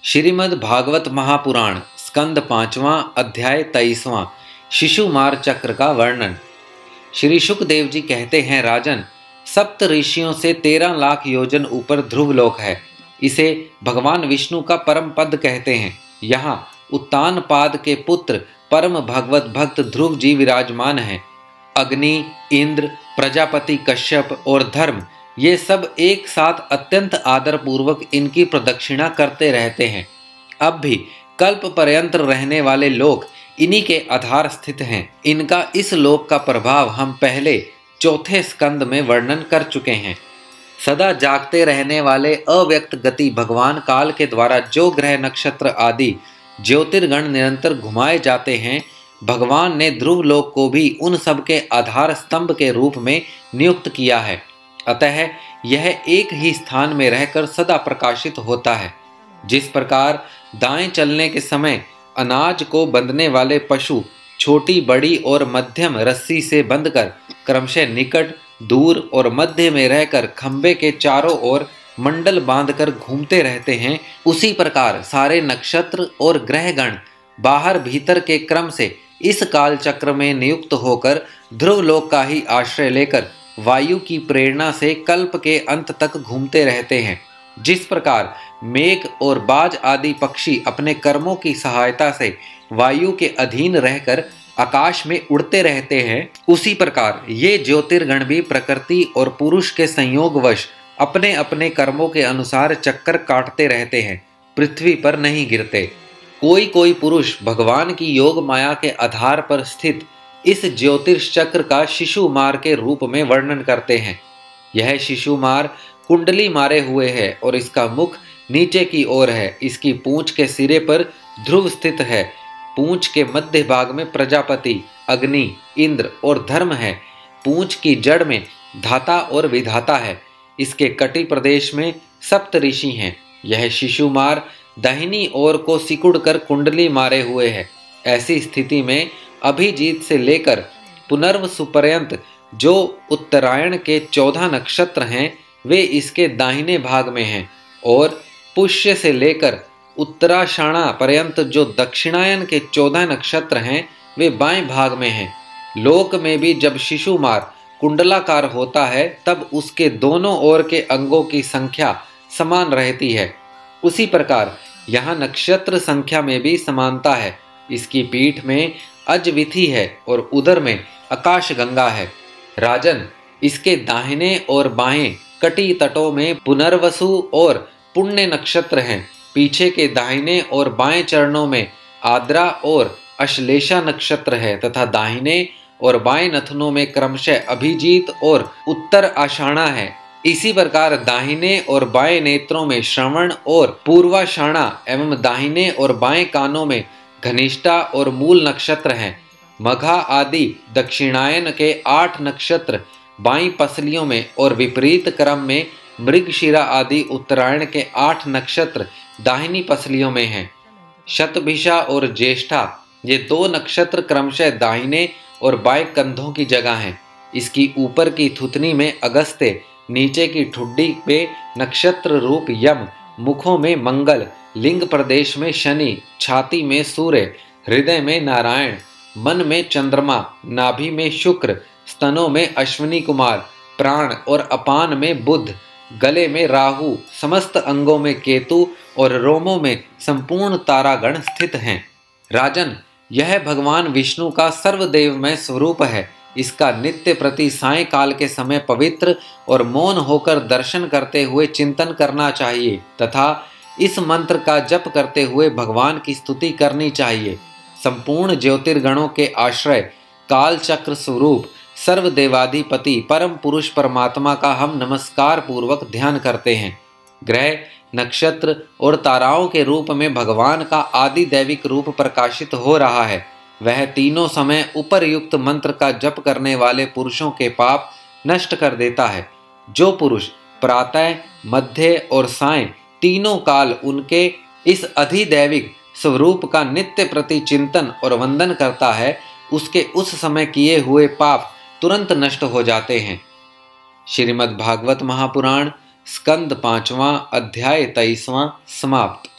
श्रीमद् भागवत महापुराण स्कंद 5वां अध्याय 23वां शिशुमार चक्र का वर्णन। श्री शुकदेव जी कहते हैं, राजन, सप्त ऋषियों से 13 लाख योजन ऊपर ध्रुवलोक है। इसे भगवान विष्णु का परम पद कहते हैं। यहाँ उत्तानपाद के पुत्र परम भगवत भक्त ध्रुव जी विराजमान हैं। अग्नि, इंद्र, प्रजापति कश्यप और धर्म ये सब एक साथ अत्यंत आदर पूर्वक इनकी प्रदक्षिणा करते रहते हैं। अब भी कल्प पर्यंत रहने वाले लोक इन्हीं के आधार स्थित हैं। इनका इस लोक का प्रभाव हम पहले चौथे स्कंद में वर्णन कर चुके हैं। सदा जागते रहने वाले अव्यक्त गति भगवान काल के द्वारा जो ग्रह नक्षत्र आदि ज्योतिर्गण निरंतर घुमाए जाते हैं, भगवान ने ध्रुव लोक को भी उन सब के आधार स्तंभ के रूप में नियुक्त किया है। अतः यह एक ही स्थान में रहकर सदा प्रकाशित होता है। जिस प्रकार दाएं चलने के समय अनाज को बंधने वाले पशु छोटी, बड़ी और मध्यम रस्सी से बंधकर क्रमशः निकट, दूर और मध्य में रहकर खंबे के चारों ओर मंडल बांधकर घूमते रहते हैं, उसी प्रकार सारे नक्षत्र और ग्रहगण बाहर भीतर के क्रम से इस काल चक्र में नियुक्त होकर ध्रुवलोक का ही आश्रय लेकर वायु की प्रेरणा से कल्प के अंत तक घूमते रहते हैं। जिस प्रकार मेघ और बाज आदि पक्षी अपने कर्मों की सहायता से वायु के अधीन रहकर आकाश में उड़ते रहते हैं, उसी प्रकार ये ज्योतिर्गण भी प्रकृति और पुरुष के संयोगवश अपने अपने कर्मों के अनुसार चक्कर काटते रहते हैं, पृथ्वी पर नहीं गिरते। कोई कोई पुरुष भगवान की योग माया के आधार पर स्थित इस ज्योतिष चक्र का शिशुमार के रूप में वर्णन करते हैं। यह शिशुमार कुंडली मारे हुए है और इसका मुख नीचे की ओर है। इसकी पूंछ के सिरे पर ध्रुव स्थित है। पूंछ के मध्य भाग में प्रजापति, अग्नि, इंद्र और धर्म है। पूंछ की जड़ में धाता और विधाता है। इसके कटी प्रदेश में सप्त ऋषि हैं। यह शिशुमार दाहिनी ओर को सिकुड़ कर कुंडली मारे हुए है। ऐसी स्थिति में अभिजीत से लेकर पुनर्वसु पर्यंत जो उत्तरायण के 14 नक्षत्र हैं, वे इसके दाहिने भाग में हैं, और पुष्य से लेकर उत्तराषाढ़ा पर्यंत जो दक्षिणायन के 14 नक्षत्र हैं, वे बाएं भाग में हैं। लोक में भी जब शिशुमार कुंडलाकार होता है, तब उसके दोनों ओर के अंगों की संख्या समान रहती है। उसी प्रकार यहाँ नक्षत्र संख्या में भी समानता है। इसकी पीठ में अजविथि है और उदर में आकाश गंगा है। राजन, इसके दाहिने और बाएं कटी तटों में पुनर्वसु और पुण्य नक्षत्र हैं। पीछे के दाहिने और बाएं चरणों में आद्रा और अश्लेषा नक्षत्र है तथा दाहिने और बाएं नथनों में क्रमशः अभिजीत और उत्तर आषाढ़ा है। इसी प्रकार दाहिने और बाएं नेत्रों में श्रवण और पूर्वाषाढ़ा एवं दाहिने और बाएं कानों में घनिष्ठा और मूल नक्षत्र हैं। मघा आदि दक्षिणायन के 8 नक्षत्र बाईं पसलियों में और विपरीत क्रम में मृगशिरा आदि उत्तरायण के 8 नक्षत्र दाहिनी पसलियों में हैं। शतभिषा और ज्येष्ठा ये 2 नक्षत्र क्रमशः दाहिने और बाएं कंधों की जगह हैं। इसकी ऊपर की थुतनी में अगस्त्य, नीचे की ठुड्डी पे नक्षत्र रूप यम, मुखों में मंगल, लिंग प्रदेश में शनि, छाती में सूर्य, हृदय में नारायण, मन में चंद्रमा, नाभि में शुक्र, स्तनों में अश्विनी कुमार, प्राण और अपान में बुध, गले में राहु, समस्त अंगों में केतु और रोमों में संपूर्ण तारागण स्थित हैं। राजन, यह भगवान विष्णु का सर्वदेवमय स्वरूप है। इसका नित्य प्रति सायंकाल के समय पवित्र और मौन होकर दर्शन करते हुए चिंतन करना चाहिए तथा इस मंत्र का जप करते हुए भगवान की स्तुति करनी चाहिए। संपूर्ण ज्योतिर्गणों के आश्रय काल चक्र स्वरूप सर्वदेवाधिपति परम पुरुष परमात्मा का हम नमस्कार पूर्वक ध्यान करते हैं। ग्रह, नक्षत्र और ताराओं के रूप में भगवान का आदि दैविक रूप प्रकाशित हो रहा है। वह तीनों समय उपर्युक्त मंत्र का जप करने वाले पुरुषों के पाप नष्ट कर देता है। जो पुरुष प्रातः, मध्य और सायं तीनों काल उनके इस अधिदैविक स्वरूप का नित्य प्रति चिंतन और वंदन करता है, उसके उस समय किए हुए पाप तुरंत नष्ट हो जाते हैं। श्रीमद् भागवत महापुराण स्कंद 5वां अध्याय 23वां समाप्त।